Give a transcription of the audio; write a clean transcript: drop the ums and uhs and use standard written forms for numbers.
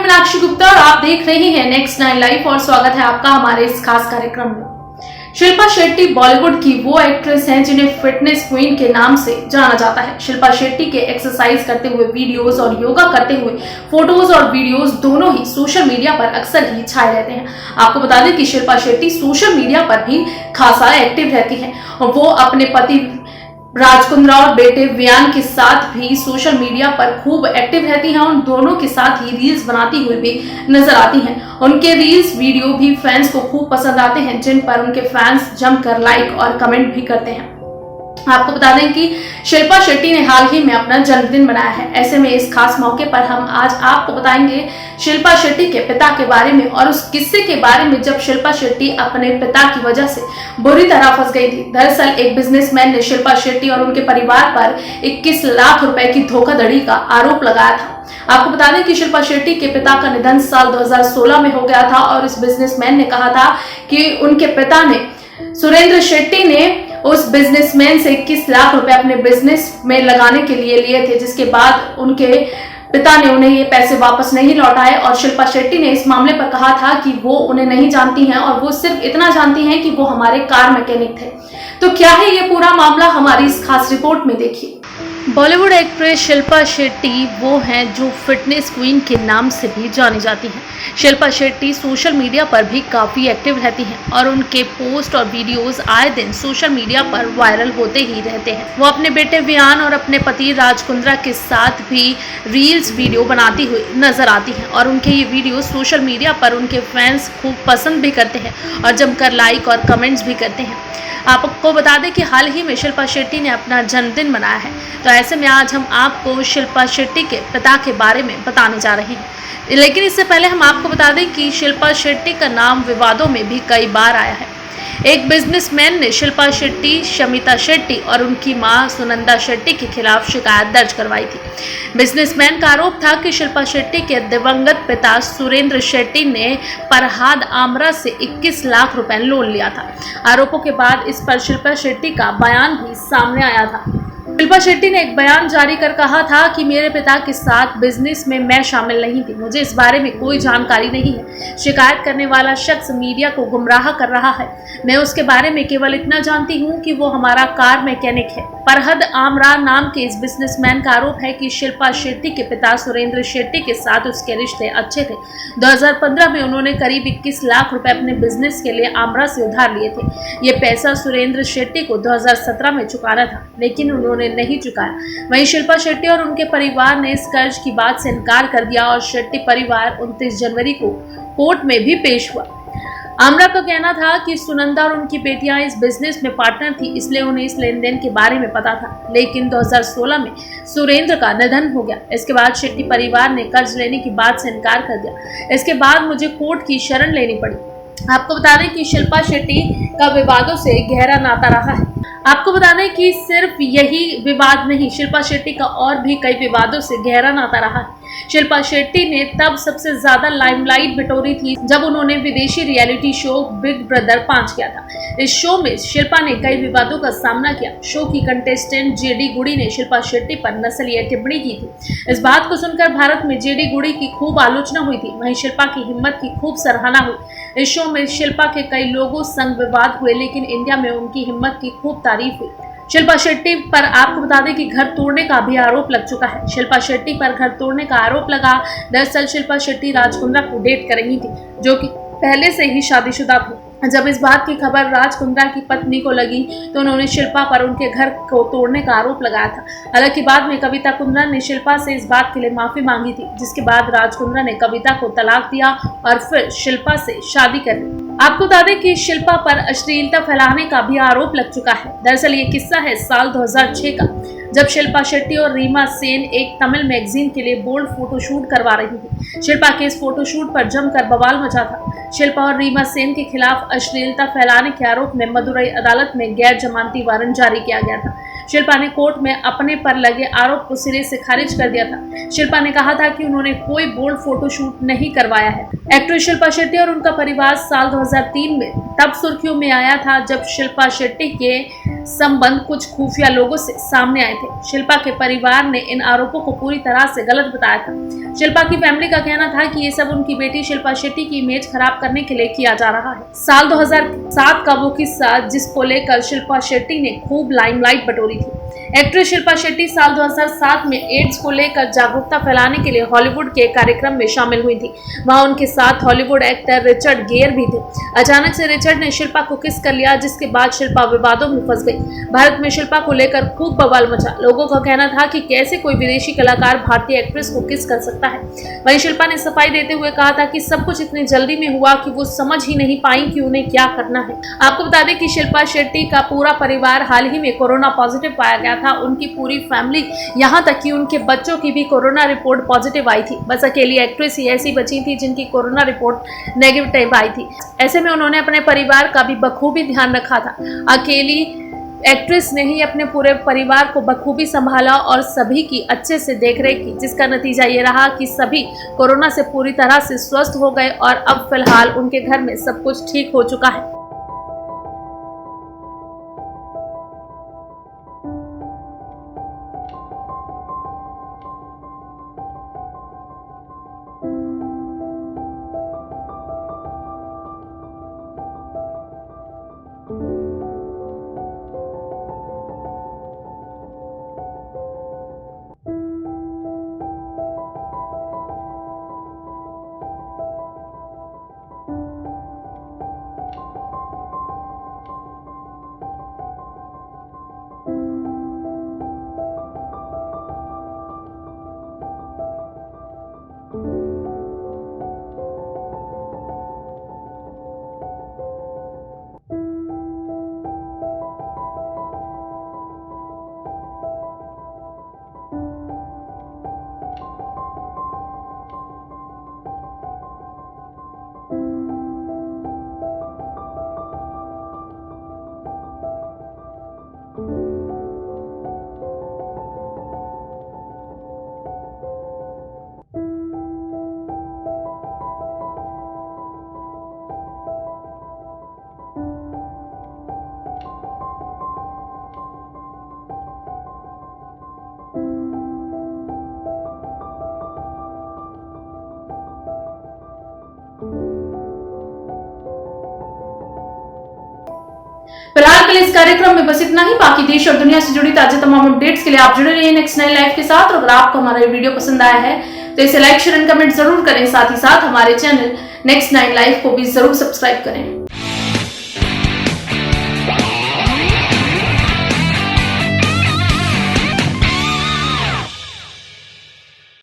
मीनाक्षी गुप्ता और आप देख रहे हैं नेक्स्ट 9 लाइव और स्वागत है आपका हमारे इस खास कार्यक्रम में। शिल्पा शेट्टी बॉलीवुड की वो एक्ट्रेस हैं जिन्हें फिटनेस क्वीन के नाम से जाना जाता है। शिल्पा शेट्टी के एक्सरसाइज करते हुए वीडियोस और योगा करते हुए फोटोज और वीडियोस दोनों ही सोशल मीडिया पर अक्सर ही छाए रहते हैं। आपको बता दें कि शिल्पा शेट्टी सोशल मीडिया पर भी खासा एक्टिव रहती हैं और वो अपने पति राज कुंद्रा और बेटे वियान के साथ भी सोशल मीडिया पर खूब एक्टिव रहती हैं। उन दोनों के साथ ही रील्स बनाती हुई भी नजर आती हैं। उनके रील्स वीडियो भी फैंस को खूब पसंद आते हैं, जिन पर उनके फैंस जमकर लाइक और कमेंट भी करते हैं। आपको बता दें कि शिल्पा शेट्टी ने हाल ही में अपना जन्मदिन मनाया है। ऐसे में इस खास मौके पर हम आज आपको बताएंगे शिल्पा शेट्टी के पिता के बारे में और उस किस्से के बारे में जब शिल्पा शेट्टी अपने पिता की वजह से बुरी तरह फंस गई थी। दरअसल एक बिजनेसमैन ने शिल्पा शेट्टी और उनके परिवार पर 21 लाख रुपए की धोखाधड़ी का आरोप लगाया था। आपको बता दें कि शिल्पा शेट्टी के पिता का निधन साल 2016 में हो गया था और इस बिजनेसमैन ने कहा था कि उनके पिता ने सुरेंद्र शेट्टी ने उस बिजनेसमैन से 21 लाख रुपए अपने बिजनेस में लगाने के लिए लिए थे, जिसके बाद उनके पिता ने उन्हें ये पैसे वापस नहीं लौटाए। और शिल्पा शेट्टी ने इस मामले पर कहा था कि वो उन्हें नहीं जानती हैं और वो सिर्फ इतना जानती हैं कि वो हमारे कार मैकेनिक थे। तो क्या है ये पूरा मामला, हमारी इस खास रिपोर्ट में देखिए। बॉलीवुड एक्ट्रेस शिल्पा शेट्टी वो हैं जो फिटनेस क्वीन के नाम से भी जानी जाती हैं। शिल्पा शेट्टी सोशल मीडिया पर भी काफ़ी एक्टिव रहती हैं और उनके पोस्ट और वीडियोस आए दिन सोशल मीडिया पर वायरल होते ही रहते हैं। वो अपने बेटे वियान और अपने पति राज कुंद्रा के साथ भी रील्स वीडियो बनाती हुई नजर आती हैं और उनके ये वीडियो सोशल मीडिया पर उनके फैंस खूब पसंद भी करते हैं और जमकर लाइक और कमेंट्स भी करते हैं। आपको बता दें कि हाल ही में शिल्पा शेट्टी ने अपना जन्मदिन मनाया है, तो ऐसे में आज हम आपको शिल्पा शेट्टी के पिता के बारे में बताने जा रहे हैं। लेकिन इससे पहले हम आपको बता दें कि शिल्पा शेट्टी का नाम विवादों में भी कई बार आया है। एक बिजनेसमैन ने शिल्पा शेट्टी, शमिता शेट्टी और उनकी मां सुनंदा शेट्टी के खिलाफ शिकायत दर्ज करवाई थी। बिजनेसमैन का आरोप था कि शिल्पा शेट्टी के दिवंगत पिता सुरेंद्र शेट्टी ने फरहाद आमरा से 21 लाख रुपए लोन लिया था। आरोपों के बाद इस पर शिल्पा शेट्टी का बयान भी सामने आया था। शिल्पा शेट्टी ने एक बयान जारी कर कहा था कि मेरे पिता के साथ बिजनेस में मैं शामिल नहीं थी, मुझे इस बारे में कोई जानकारी नहीं है। शिकायत करने वाला शख्स मीडिया को गुमराह कर रहा है। मैं उसके बारे में केवल इतना जानती हूँ कि वो हमारा कार मैकेनिक है। फरहाद आमरा नाम के इस बिजनेसमैन का आरोप है कि शिल्पा शेट्टी के पिता सुरेंद्र शेट्टी के साथ उसके रिश्ते अच्छे थे। 2015 में उन्होंने करीब 21 लाख रुपए अपने बिजनेस के लिए आमरा से उधार लिए थे। ये पैसा सुरेंद्र शेट्टी को 2017 में चुकाना था, लेकिन उन्होंने नहीं चुकाया। वहीं शिल्पा शेट्टी और उनके परिवार ने इस कर्ज की बात से इनकार कर दिया और शेट्टी परिवार 29 जनवरी को कोर्ट में भी पेश हुआ। आमरा का कहना था कि सुनंदा और उनकी बेटियां इस बिजनेस में पार्टनर थी, इसलिए उन्हें इस लेन देन के बारे में पता था। लेकिन 2016 में सुरेंद्र का निधन हो गया। इसके बाद शेट्टी परिवार ने कर्ज लेने की बात से इनकार कर दिया। इसके बाद मुझे कोर्ट की शरण लेनी पड़ी। आपको बता दें कि शिल्पा शेट्टी का विवादों से गहरा नाता रहा है। आपको बता दें कि सिर्फ यही विवाद नहीं, शिल्पा शेट्टी का और भी कई विवादों से गहरा नाता रहा है। शिल्पा शेट्टी ने तब सबसे ज्यादा लाइमलाइट बिटोरी थी जब उन्होंने विदेशी रियलिटी शो बिग ब्रदर 5 किया था। इस शो में शिल्पा ने कई विवादों का सामना किया। शो की कंटेस्टेंट जेडी गुडी ने शिल्पा शेट्टी पर नस्लीय टिप्पणी की थी। इस बात को सुनकर भारत में जेडी गुडी की खूब आलोचना हुई थी। वहीं शिल्पा की हिम्मत की खूब सराहना हुई। इस शो में शिल्पा के कई लोगों संग विवाद हुए, लेकिन इंडिया में उनकी हिम्मत की खूब तारीफ हुई। शिल्पा शेट्टी पर आपको बता दें कि घर तोड़ने का भी आरोप लग चुका है। शिल्पा शेट्टी पर घर तोड़ने का आरोप लगा। दरअसल शिल्पा शेट्टी राज कुंद्रा को डेट कर रही थी, जो कि पहले से ही शादीशुदा थी। जब इस बात की खबर राज कुंद्रा की पत्नी को लगी तो उन्होंने शिल्पा पर उनके घर को तोड़ने का आरोप लगाया था। हालांकि बाद में कविता कुंद्रा ने शिल्पा से इस बात के लिए माफी मांगी थी, जिसके बाद राज कुंद्रा ने कविता को तलाक दिया और फिर शिल्पा से शादी कर ली। आपको बता दें कि शिल्पा पर अश्लीलता फैलाने का भी आरोप लग चुका है। दरअसल ये किस्सा है साल 2006 का, जब शिल्पा शेट्टी और रीमा सेन एक तमिल मैगजीन के लिए बोल्ड फोटोशूट करवा रही थी। शिल्पा के इस फोटोशूट पर जमकर बवाल मचा था। शिल्पा और रीमा सेन के खिलाफ अश्लीलता फैलाने के आरोप में मदुरई अदालत में गैर जमानती वारंट जारी किया गया था। शिल्पा ने कोर्ट में अपने पर लगे आरोप को सिरे से खारिज कर दिया था। शिल्पा ने कहा था कि उन्होंने कोई बोल्ड फोटोशूट नहीं करवाया है। एक्ट्रेस शिल्पा शेट्टी और उनका परिवार साल 2003 में तब सुर्खियों में आया था जब शिल्पा शेट्टी के संबंध कुछ खुफिया लोगों से सामने आए थे। शिल्पा के परिवार ने इन आरोपों को पूरी तरह से गलत बताया था। शिल्पा की फैमिली का कहना था कि ये सब उनकी बेटी शिल्पा शेट्टी की इमेज खराब करने के लिए किया जा रहा है। साल 2007 का वो किस्सा जिसको लेकर शिल्पा शेट्टी ने खूब लाइमलाइट बटोरी थी। एक्ट्रेस शिल्पा शेट्टी साल 2007 में एड्स को लेकर जागरूकता फैलाने के लिए हॉलीवुड के कार्यक्रम में शामिल हुई थी। वहां उनके साथ हॉलीवुड एक्टर रिचर्ड गेयर भी थे। अचानक से रिचर्ड ने शिल्पा को किस कर लिया, जिसके बाद शिल्पा विवादों में फंस गई। भारत में शिल्पा को लेकर खूब बवाल मचा। लोगों का कहना था कि कैसे कोई विदेशी कलाकार भारतीय एक्ट्रेस को किस कर सकता है। वहीं शिल्पा ने सफाई देते हुए कहा था कि सब कुछ इतनी जल्दी में हुआ कि वो समझ ही नहीं पाई कि उन्हें क्या करना है। आपको बता दें कि शिल्पा शेट्टी का पूरा परिवार हाल ही में कोरोना पॉजिटिव पाया गया था। उनकी पूरी फैमिली, यहाँ तक कि उनके बच्चों की भी कोरोना रिपोर्ट पॉजिटिव आई थी। बस अकेली एक्ट्रेस ही ऐसी बची थी जिनकी कोरोना रिपोर्ट नेगेटिव आई थी। ऐसे में उन्होंने अपने परिवार का भी बखूबी ध्यान रखा था। अकेली एक्ट्रेस ने ही अपने पूरे परिवार को बखूबी संभाला और सभी की अच्छे से देखरेख की, जिसका नतीजा ये रहा कि सभी कोरोना से पूरी तरह से स्वस्थ हो गए और अब फिलहाल उनके घर में सब कुछ ठीक हो चुका है। फिलहाल के लिए इस कार्यक्रम में बस इतना ही। बाकी देश और दुनिया से जुड़ी ताजा तमाम अपडेट्स के लिए आप जुड़े रहिए नेक्स्ट 9 लाइव के साथ। और अगर आपको हमारा ये वीडियो पसंद आया है तो इसे लाइक, शेयर एंड कमेंट जरूर करें। साथ ही साथ हमारे चैनल नेक्स्ट 9 लाइव को भी जरूर सब्सक्राइब करें।